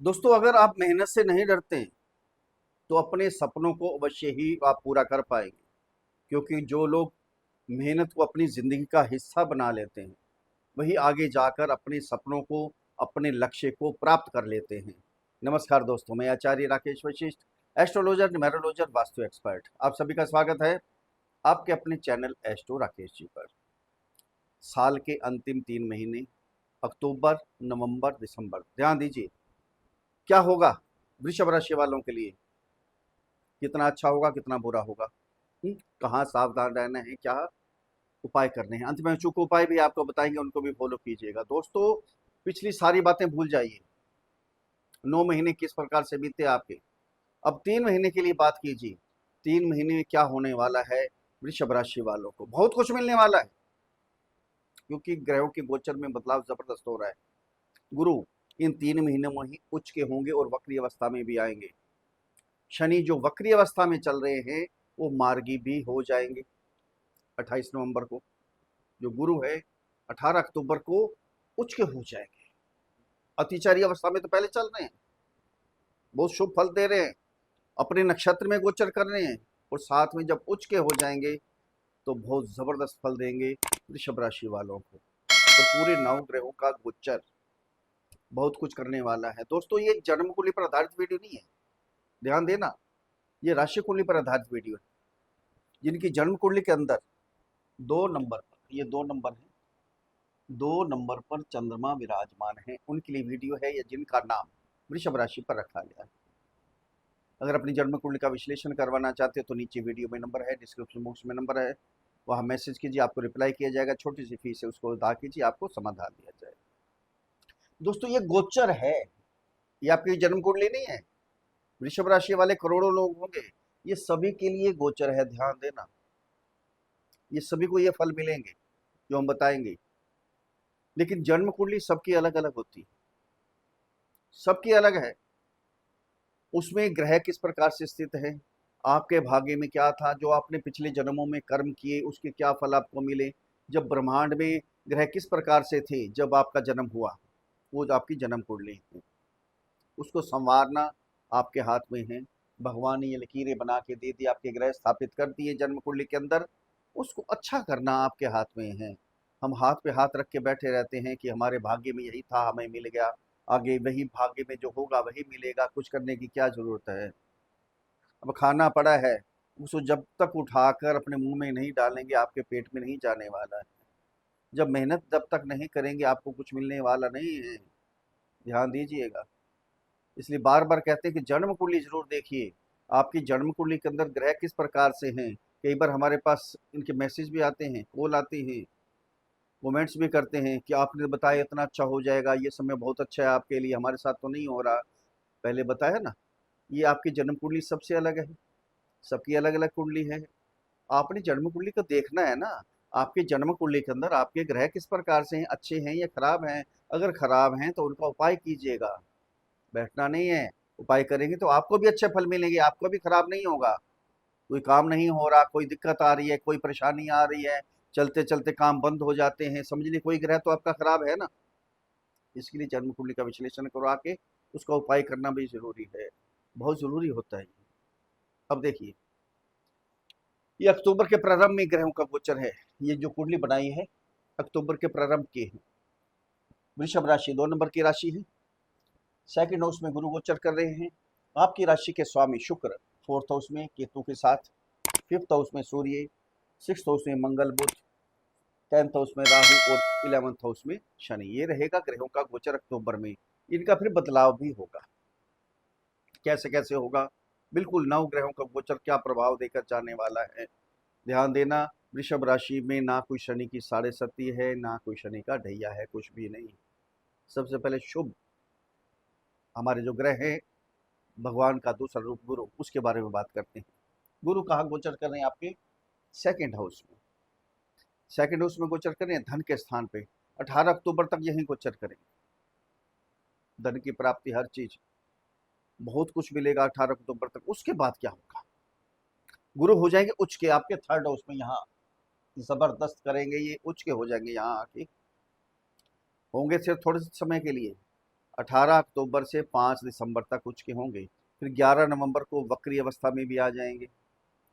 दोस्तों, अगर आप मेहनत से नहीं डरते तो अपने सपनों को अवश्य ही आप पूरा कर पाएंगे। क्योंकि जो लोग मेहनत को अपनी ज़िंदगी का हिस्सा बना लेते हैं, वही आगे जाकर अपने सपनों को, अपने लक्ष्य को प्राप्त कर लेते हैं। नमस्कार दोस्तों, मैं आचार्य राकेश वशिष्ठ, एस्ट्रोलॉजर, न्यूमेरोलॉजर, वास्तु एक्सपर्ट। आप सभी का स्वागत है आपके अपने चैनल एस्ट्रो राकेश जी पर। साल के अंतिम 3 महीने अक्टूबर, नवंबर, दिसंबर, ध्यान दीजिए क्या होगा वृषभ राशि वालों के लिए। कितना अच्छा होगा, कितना बुरा होगा, कहाँ सावधान रहना है, क्या उपाय करने हैं। अंत में चूक उपाय भी आपको बताएंगे, उनको भी फॉलो कीजिएगा। दोस्तों, पिछली सारी बातें भूल जाइए। 9 महीने किस प्रकार से बीते आपके, अब 3 महीने के लिए बात कीजिए। 3 महीने में क्या होने वाला है वृषभ राशि वालों को। बहुत कुछ मिलने वाला है, क्योंकि ग्रहों के गोचर में बदलाव जबरदस्त हो रहा है। गुरु इन 3 महीनों में ही उच्च के होंगे और वक्री अवस्था में भी आएंगे। शनि जो वक्री अवस्था में चल रहे हैं वो मार्गी भी हो जाएंगे 28 नवंबर को। जो गुरु है 18 अक्टूबर को उच्च के हो जाएंगे। अतिचारी अवस्था में तो पहले चल रहे हैं, बहुत शुभ फल दे रहे हैं, अपने नक्षत्र में गोचर कर रहे हैं, और साथ में जब उच्च के हो जाएंगे तो बहुत जबरदस्त फल देंगे वृषभ राशि वालों को। तो पूरे 9 ग्रहों का गोचर बहुत कुछ करने वाला है। दोस्तों, ये जन्म कुंडली पर आधारित वीडियो नहीं है, ध्यान देना। ये राशि कुंडली पर आधारित वीडियो है। जिनकी जन्म कुंडली के अंदर 2 नंबर पर, ये 2 नंबर है, 2 नंबर पर चंद्रमा विराजमान है, उनके लिए वीडियो है, या जिनका नाम वृषभ राशि पर रखा गया है। अगर अपनी जन्म कुंडली का विश्लेषण करवाना चाहते हो तो नीचे वीडियो में नंबर है, डिस्क्रिप्शन बॉक्स में नंबर है, वहाँ मैसेज कीजिए, आपको रिप्लाई किया जाएगा। छोटी सी फीस है, उसको अदा कीजिए, आपको समाधान दिया जाएगा। दोस्तों, ये गोचर है, ये आपकी जन्म कुंडली नहीं है। वृषभ राशि वाले करोड़ों लोग होंगे, ये सभी के लिए गोचर है, ध्यान देना। ये सभी को ये फल मिलेंगे जो हम बताएंगे। लेकिन जन्म कुंडली सबकी अलग अलग होती है, सबकी अलग है। उसमें ग्रह किस प्रकार से स्थित है, आपके भाग्य में क्या था, जो आपने पिछले जन्मों में कर्म किए उसके क्या फल आपको मिले, जब ब्रह्मांड में ग्रह किस प्रकार से थे जब आपका जन्म हुआ, वो जो आपकी जन्म कुंडली है, उसको संवारना आपके हाथ में है। भगवान ने ये लकीरें बना के दे दी, आपके ग्रह स्थापित कर दिए जन्म कुंडली के अंदर, उसको अच्छा करना आपके हाथ में है। हम हाथ पे हाथ रख के बैठे रहते हैं कि हमारे भाग्य में यही था, हमें मिल गया, आगे वही भाग्य में जो होगा वही मिलेगा, कुछ करने की क्या जरूरत है। अब खाना पड़ा है, उसको जब तक उठाकर अपने मुंह में नहीं डालेंगे आपके पेट में नहीं जाने वाला है। जब मेहनत जब तक नहीं करेंगे आपको कुछ मिलने वाला नहीं है, ध्यान दीजिएगा। इसलिए बार बार कहते हैं कि जन्म कुंडली जरूर देखिए, आपकी जन्म कुंडली के अंदर ग्रह किस प्रकार से हैं। कई बार हमारे पास इनके मैसेज भी आते हैं, कॉल आती हैं, कमेंट्स भी करते हैं कि आपने बताया इतना अच्छा हो जाएगा, ये समय बहुत अच्छा है आपके लिए, हमारे साथ तो नहीं हो रहा। पहले बताया ना, ये आपकी जन्म कुंडली सबसे अलग है, सबकी अलग अलग कुंडली है। आपने जन्म कुंडली को देखना है ना। आपके जन्म कुंडली के अंदर आपके ग्रह किस प्रकार से हैं, अच्छे हैं या खराब हैं। अगर खराब हैं तो उनका उपाय कीजिएगा, बैठना नहीं है। उपाय करेंगे तो आपको भी अच्छे फल मिलेंगे, आपको भी खराब नहीं होगा। कोई काम नहीं हो रहा, कोई दिक्कत आ रही है, कोई परेशानी आ रही है, चलते चलते काम बंद हो जाते हैं, समझ लीजिए कोई ग्रह तो आपका खराब है ना। इसके लिए जन्म कुंडली का विश्लेषण करवा के उसका उपाय करना भी जरूरी है, बहुत जरूरी होता है ये। अब देखिए, ये अक्टूबर के प्रारंभ में ग्रहों का गोचर है। ये जो कुंडली बनाई है अक्टूबर के प्रारंभ की है। वृषभ राशि 2 नंबर की राशि है। सेकंड हाउस में गुरु गोचर कर रहे हैं। आपकी राशि के स्वामी शुक्र फोर्थ हाउस में केतु के साथ, फिफ्थ हाउस में सूर्य, सिक्स हाउस में मंगल बुध, 10th हाउस में राहु, और 11th हाउस में शनि। ये रहेगा ग्रहों का गोचर अक्टूबर में। इनका फिर बदलाव भी होगा। कैसे कैसे होगा, बिल्कुल 9 ग्रहों का गोचर क्या प्रभाव देकर जाने वाला है, ध्यान देना। वृषभ राशि में ना कोई शनि की साढ़े सती है, ना कोई शनि का ढैया है, कुछ भी नहीं। सबसे पहले शुभ हमारे जो ग्रह हैं, भगवान का दूसरा रूप गुरु, उसके बारे में बात करते हैं। गुरु कहाँ गोचर कर रहे हैं, आपके सेकंड हाउस में। सेकंड हाउस में गोचर कर रहे हैं धन के स्थान पे। 18 अक्टूबर तक यहीं गोचर करेंगे। धन की प्राप्ति, हर चीज, बहुत कुछ मिलेगा 18 अक्टूबर तक। उसके बाद क्या होगा, गुरु हो जाएंगे उच्च के आपके थर्ड हाउस में, यहाँ जबरदस्त करेंगे, ये उच्च के हो जाएंगे, यहाँ आके होंगे सिर्फ थोड़े से समय के लिए। 18 अक्टूबर से 5 दिसंबर तक उच्च के होंगे, फिर 11 नवंबर को वक्री अवस्था में भी आ जाएंगे।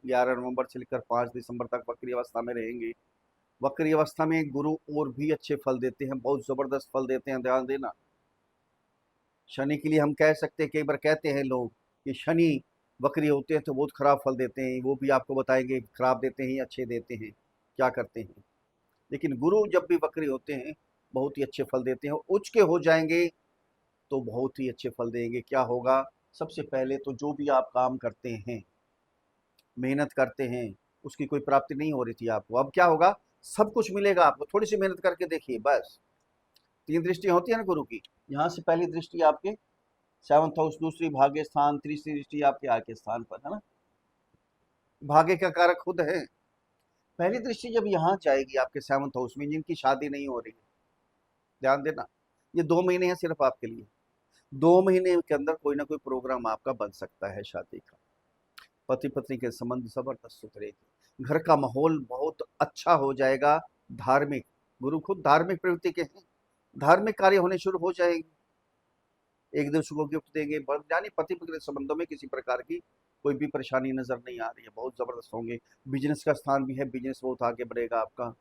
11 नवंबर से लेकर 5 दिसंबर तक वक्री अवस्था में रहेंगे। वक्री अवस्था में गुरु और भी अच्छे फल देते हैं, बहुत ज़बरदस्त फल देते हैं, ध्यान देना। शनि के लिए हम कह सकते हैं, कई बार कहते हैं लोग कि शनि वक्री होते हैं तो बहुत खराब फल देते हैं, वो भी आपको बताएंगे खराब देते हैं या अच्छे देते हैं, क्या करते हैं। लेकिन गुरु जब भी वक्री होते हैं बहुत ही अच्छे फल देते हैं। उच्च के हो जाएंगे तो बहुत ही अच्छे फल देंगे। क्या होगा, सबसे पहले तो जो भी आप काम करते हैं, मेहनत करते हैं, उसकी कोई प्राप्ति नहीं हो रही थी आपको, अब क्या होगा, सब कुछ मिलेगा आपको। थोड़ी सी मेहनत करके देखिए बस। 3 दृष्टि होती है ना गुरु की, यहाँ से पहली दृष्टि आपके 7th हाउस, दूसरी भाग्य स्थान, तीसरी दृष्टि आपके आय के स्थान पर, है ना। भाग्य का कारक खुद है। पहली दृष्टि जब यहाँ जाएगी आपके 7th हाउस में, जिनकी शादी नहीं हो रही है, ध्यान देना, ये 2 महीने हैं सिर्फ आपके लिए। 2 महीने के अंदर कोई ना कोई प्रोग्राम आपका बन सकता है शादी का। पति पत्नी के संबंध जबरदस्त सुधरेगी, घर का माहौल बहुत अच्छा हो जाएगा। धार्मिक, गुरु खुद धार्मिक प्रवृत्ति के हैं, धार्मिक कार्य होने शुरू हो जाएंगे। एक दूसरे को गिफ्ट देंगे, यानी पति पत्नी के संबंधों में किसी प्रकार की कोई भी परेशानी नजर नहीं आ रही है, बहुत जबरदस्त होंगे। बिजनेस का स्थान भी है, बिजनेस बहुत आगे बढ़ेगा आपका।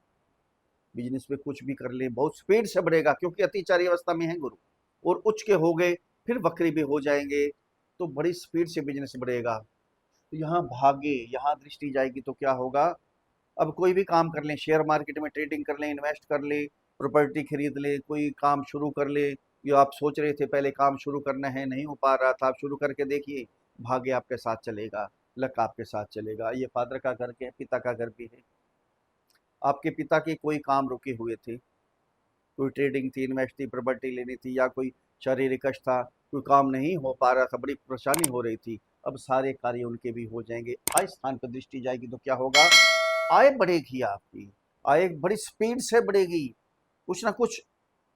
बिजनेस में कुछ भी कर ले बहुत स्पीड से बढ़ेगा, क्योंकि अतिचारी अवस्था में है गुरु, और उच्च के हो गए फिर वक्री भी हो जाएंगे, तो बड़ी स्पीड से बिजनेस बढ़ेगा। तो यहाँ भाग्य, यहाँ दृष्टि जाएगी तो क्या होगा, अब कोई भी काम कर लें, शेयर मार्केट में ट्रेडिंग कर लें, इन्वेस्ट कर ले, प्रॉपर्टी खरीद ले, कोई काम शुरू कर ले, जो आप सोच रहे थे पहले काम शुरू करना है नहीं हो पा रहा था, आप शुरू करके देखिए, भाग्य आपके साथ चलेगा, लक आपके साथ चलेगा। ये फादर का घर के पिता का घर भी है। आपके पिता के कोई काम रुके हुए थे, कोई ट्रेडिंग थी, इन्वेस्ट थी, प्रॉपर्टी लेनी थी, या कोई शारीरिक कष्ट था, कोई काम नहीं हो पा रहा था, बड़ी परेशानी हो रही थी, अब सारे कार्य उनके भी हो जाएंगे। आय स्थान पर दृष्टि जाएगी तो क्या होगा, आय बढ़ेगी आपकी, आय बड़ी स्पीड से बढ़ेगी। कुछ ना कुछ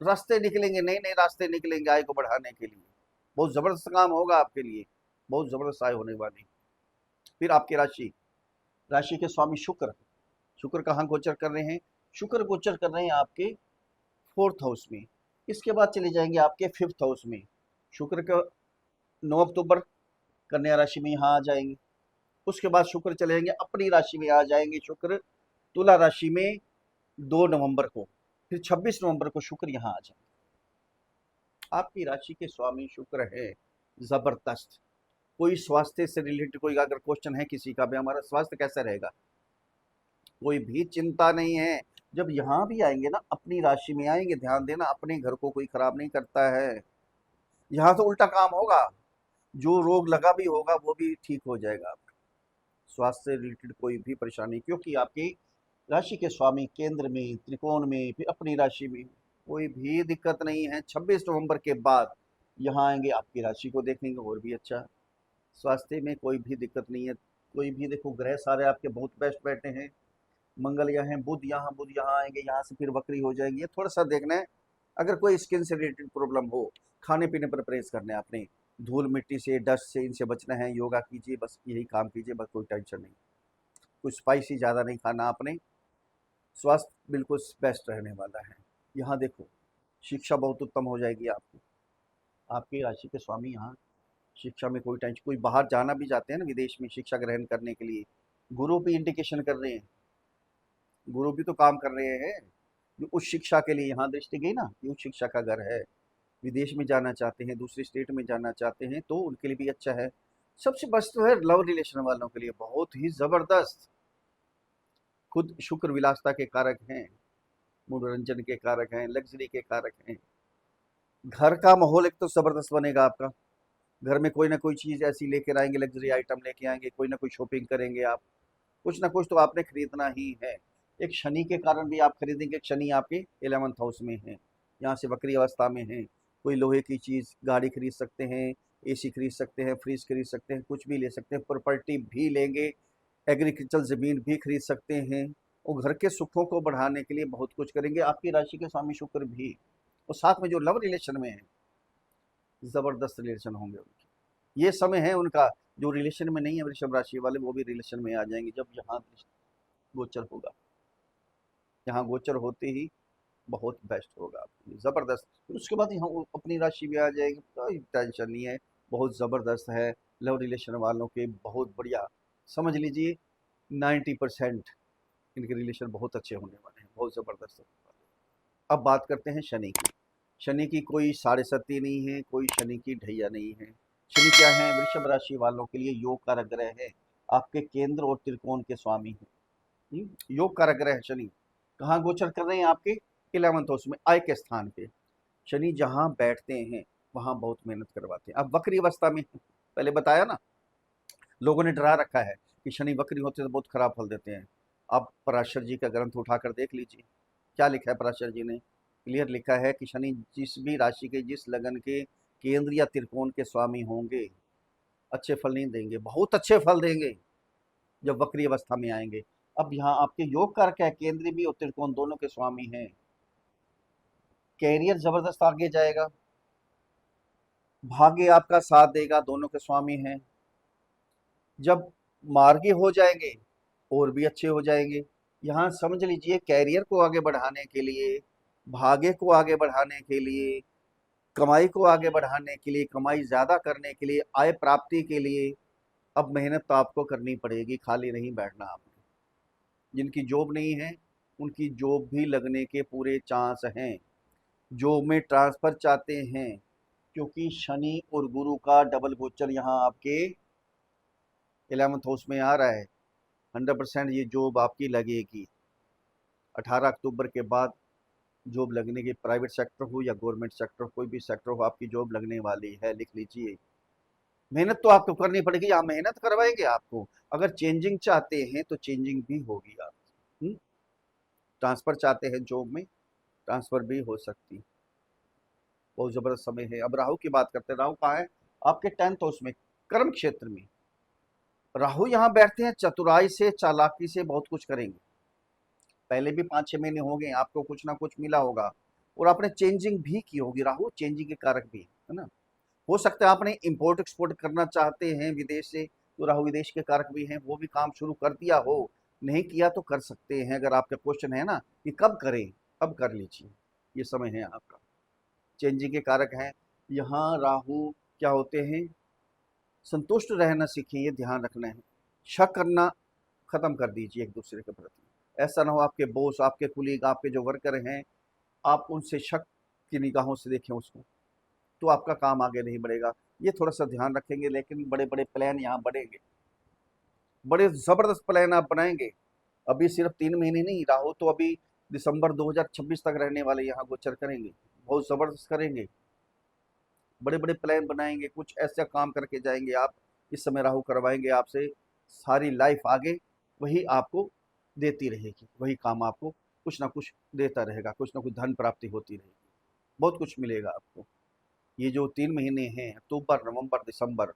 रास्ते निकलेंगे, नए नए रास्ते निकलेंगे आय को बढ़ाने के लिए। बहुत जबरदस्त काम होगा आपके लिए, बहुत जबरदस्त आय होने वाली। फिर आपकी राशि, राशि के स्वामी शुक्र, शुक्र कहाँ गोचर कर रहे हैं, शुक्र गोचर कर रहे हैं आपके 4th हाउस में। इसके बाद चले जाएंगे आपके 5th हाउस में। शुक्र का 9 अक्टूबर कन्या राशि में यहाँ आ जाएंगे। उसके बाद शुक्र चलेंगे अपनी राशि में आ जाएंगे, शुक्र तुला राशि में 2 नवंबर को, फिर 26 नवंबर को शुक्र यहाँ आ जाएंगे। आपकी राशि के स्वामी शुक्र है, जबरदस्त। कोई स्वास्थ्य से रिलेटेड कोई अगर क्वेश्चन है किसी का भी, हमारा स्वास्थ्य कैसा रहेगा, कोई भी चिंता नहीं है। जब यहाँ भी आएंगे ना, अपनी राशि में आएंगे, ध्यान देना, अपने घर को कोई खराब नहीं करता है। यहाँ तो उल्टा काम होगा, जो रोग लगा भी होगा वो भी ठीक हो जाएगा आपका। स्वास्थ्य से रिलेटेड कोई भी परेशानी, क्योंकि आपकी राशि के स्वामी केंद्र में, त्रिकोण में, फिर अपनी राशि में, कोई भी दिक्कत नहीं है। 26 नवंबर के बाद यहाँ आएंगे, आपकी राशि को देखेंगे, और भी अच्छा। स्वास्थ्य में कोई भी दिक्कत नहीं है। कोई भी, देखो ग्रह सारे आपके बहुत बेस्ट बैठे हैं, मंगल यहाँ है, बुध यहाँ आएंगे, यहाँ से फिर वक्री हो जाएंगे। थोड़ा सा देखना है, अगर कोई स्किन से रिलेटेड प्रॉब्लम हो, खाने पीने पर परहेज करना है आपने, धूल मिट्टी से, डस्ट से, इनसे बचना है, योगा कीजिए, बस यही काम कीजिए, बस कोई टेंशन नहीं। कुछ स्पाइसी ज़्यादा नहीं खाना आपने, स्वास्थ्य बिल्कुल बेस्ट रहने वाला है। यहाँ देखो, शिक्षा बहुत उत्तम हो जाएगी आपकी, आपकी राशि के स्वामी यहाँ शिक्षा में कोई टेंशन, कोई बाहर जाना भी चाहते हैं ना विदेश में शिक्षा ग्रहण करने के लिए, गुरु भी इंडिकेशन कर रहे हैं, गुरु भी तो काम कर रहे हैं। जो उच्च शिक्षा के लिए यहाँ दृष्टि गई ना, ये उच्च शिक्षा का घर है, विदेश में जाना चाहते हैं, दूसरे स्टेट में जाना चाहते हैं, तो उनके लिए भी अच्छा है। सबसे बेस्ट तो है लव रिलेशन वालों के लिए, बहुत ही जबरदस्त। खुद शुक्र विलासता के कारक हैं, मनोरंजन के कारक हैं, लग्जरी के कारक हैं। घर का माहौल एक तो जबरदस्त बनेगा आपका, घर में कोई ना कोई चीज ऐसी लेकर आएंगे, लग्जरी आइटम लेके आएंगे, कोई ना कोई शॉपिंग करेंगे आप, कुछ ना कुछ तो आपने खरीदना ही है। एक शनि के कारण भी आप खरीदेंगे, शनि आपके 11th हाउस में है, यहाँ से वक्री अवस्था में है। कोई लोहे की चीज़, गाड़ी खरीद सकते हैं, एसी खरीद सकते हैं, फ्रिज खरीद सकते हैं, कुछ भी ले सकते हैं, प्रॉपर्टी भी लेंगे, एग्रीकल्चर ज़मीन भी खरीद सकते हैं, और घर के सुखों को बढ़ाने के लिए बहुत कुछ करेंगे। आपकी राशि के स्वामी शुक्र भी, और साथ में जो लव रिलेशन में है, ज़बरदस्त रिलेशन होंगे उनके। ये समय है उनका, जो रिलेशन में नहीं है वृषभ राशि वाले, वो भी रिलेशन में आ जाएंगे जब यहाँ गोचर होगा। यहाँ गोचर होते ही बहुत बेस्ट होगा आपके लिए, ज़बरदस्त। फिर उसके बाद यहाँ अपनी राशि भी आ जाएगी, कोई टेंशन नहीं है, बहुत ज़बरदस्त है। लव रिलेशन वालों के बहुत बढ़िया, समझ लीजिए 90% इनके रिलेशन बहुत अच्छे होने वाले हैं, बहुत ज़बरदस्त होने वाले हैं। अब बात करते हैं शनि की। शनि की कोई साढ़े सती नहीं है, कोई शनि की ढैया नहीं है। शनि क्या है? वृषभ राशि वालों के लिए योग कारक ग्रह है, आपके केंद्र और त्रिकोण के स्वामी हैं। योग कारक ग्रह है शनि। कहाँ गोचर कर रहे हैं? आपके 11th हाउस में, आय के स्थान पे। शनि जहाँ बैठते हैं वहां बहुत मेहनत करवाते हैं। अब वक्री अवस्था में, पहले बताया ना, लोगों ने डरा रखा है कि शनि वक्री होते तो बहुत खराब फल देते हैं। आप पराशर जी का ग्रंथ उठाकर देख लीजिए, क्या लिखा है पराशर जी ने। क्लियर लिखा है कि शनि जिस भी राशि के, जिस लगन के केंद्र या त्रिकोण के स्वामी होंगे, अच्छे फल नहीं देंगे, बहुत अच्छे फल देंगे जब वक्री अवस्था में आएंगे। अब यहाँ आपके योग कारक है, केंद्र भी और त्रिकोण दोनों के स्वामी हैं। कैरियर जबरदस्त आगे जाएगा, भाग्य आपका साथ देगा, दोनों के स्वामी हैं। जब मार्गी हो जाएंगे और भी अच्छे हो जाएंगे। यहाँ समझ लीजिए कैरियर को आगे बढ़ाने के लिए, भाग्य को आगे बढ़ाने के लिए, कमाई को आगे बढ़ाने के लिए, कमाई ज्यादा करने के लिए, आय प्राप्ति के लिए अब मेहनत तो आपको करनी पड़ेगी, खाली नहीं बैठना आपने। जिनकी जॉब नहीं है उनकी जॉब भी लगने के पूरे चांस हैं। जॉब में ट्रांसफर चाहते हैं, क्योंकि शनि और गुरु का डबल गोचर यहाँ आपके 11th हाउस में आ रहा है। 100% ये जॉब आपकी लगेगी। 18 अक्टूबर के बाद जॉब लगने की, प्राइवेट सेक्टर हो या गवर्नमेंट सेक्टर, कोई भी सेक्टर हो, आपकी जॉब लगने वाली है, लिख लीजिए। मेहनत तो आपको करनी पड़ेगी, यहाँ मेहनत करवाएंगे आपको। अगर चेंजिंग चाहते हैं तो चेंजिंग भी होगी आप। ट्रांसफर चाहते हैं जॉब में, ट्रांसफर भी हो सकती। बहुत जबरदस्त समय है। अब राहु की बात करते हैं। राहु कहाँ है? आपके 10th हाउस में, कर्म क्षेत्र में। राहु यहाँ बैठते हैं, चतुराई से, चालाकी से बहुत कुछ करेंगे। पहले भी 5-6 महीने हो गए, आपको कुछ ना कुछ मिला होगा और आपने चेंजिंग भी की होगी। राहु चेंजिंग के कारक भी है ना। हो सकता है आपने इंपोर्ट एक्सपोर्ट करना चाहते हैं विदेश से, तो राहु विदेश के कारक भी हैं, वो भी काम शुरू कर दिया हो, नहीं किया तो कर सकते हैं। अगर आपका क्वेश्चन है ना कि कब करें, अब कर लीजिए, ये समय है आपका। चेंजिंग के कारक हैं यहाँ राहु। क्या होते हैं? संतुष्ट रहना सीखिए, ये ध्यान रखना है। शक करना खत्म कर दीजिए एक दूसरे के प्रति। ऐसा ना हो आपके बॉस, आपके कुलीग, आपके जो वर्कर हैं, आप उनसे शक की निगाहों से देखें उसको, तो आपका काम आगे नहीं बढ़ेगा। ये थोड़ा सा ध्यान रखेंगे, लेकिन बड़े बड़े प्लान यहाँ बढ़ेंगे, बड़े जबरदस्त प्लान आप बनाएंगे। अभी सिर्फ 3 महीने नहीं, राहु तो अभी दिसंबर 2026 तक रहने वाले, यहाँ गोचर करेंगे, बहुत जबरदस्त करेंगे। बड़े बड़े प्लान बनाएंगे, कुछ ऐसा काम करके जाएंगे आप। इस समय राहु करवाएंगे आपसे, सारी लाइफ आगे वही आपको देती रहेगी, वही काम आपको कुछ ना कुछ देता रहेगा, कुछ ना कुछ धन प्राप्ति होती रहेगी, बहुत कुछ मिलेगा आपको। ये जो 3 महीने हैं, अक्टूबर नवंबर दिसंबर,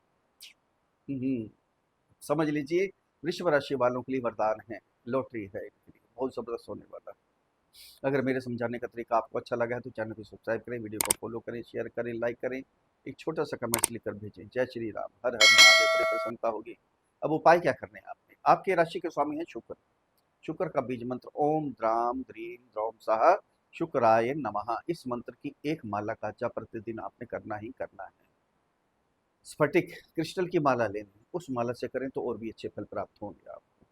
समझ लीजिए वृषभ राशि वालों के लिए वरदान है, लॉटरी है इनके लिए, बहुत जबरदस्त होने वाला है। अगर मेरे समझाने का तरीका आपको अच्छा लगा है तो चैनल को सब्सक्राइब करें, वीडियो को फॉलो करें, शेयर करें, लाइक करें, एक छोटा सा कमेंट लिखकर भेजें। जय श्री राम, हर हर महादेव, बड़ी प्रसन्नता होगी। अब उपाय क्या करने हैं आपने? आपके राशि के स्वामी है शुक्र। शुक्र का बीज मंत्र ओम द्राम द्रीम द्रौम सह शुक्राय नमः। इस मंत्र की एक माला का जप प्रतिदिन आपने करना ही करना है। स्फटिक क्रिस्टल की माला लेनी, उस माला से करें तो और भी अच्छे फल प्राप्त होंगे आपको।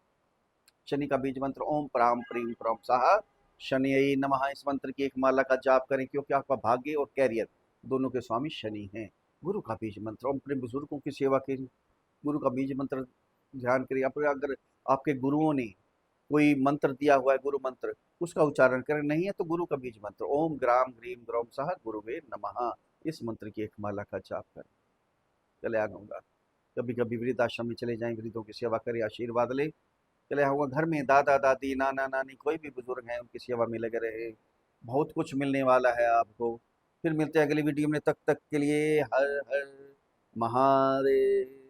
शनि का बीज मंत्र ओम प्राम प्रीम प्रम साहा शनि नमः। इस मंत्र की एक माला का जाप करें, क्योंकि आपका भाग्य और कैरियर दोनों के स्वामी शनि हैं। गुरु का बीज मंत्र ओम, अपने बुजुर्गों की सेवा करें, गुरु का बीज मंत्र ध्यान करिए। अगर आपके गुरुओं ने कोई मंत्र दिया हुआ है, गुरु मंत्र, उसका उच्चारण करें, नहीं है तो गुरु का बीज मंत्र ओम ग्राम ग्रीम ग्रौम सह गुरुवे नमः, इस मंत्र की एक माला का जाप करें। चले आऊँगा। कभी कभी वृद्धाश्रम में चले जाएं, वृद्धों की सेवा करें, आशीर्वाद ले। चले आऊँगा घर में दादा दादी नाना नानी कोई भी बुजुर्ग हैं, उनकी सेवा में लगे रहे, बहुत कुछ मिलने वाला है आपको। फिर मिलते हैं अगली वीडियो में, तक के लिए हर हर महादेव।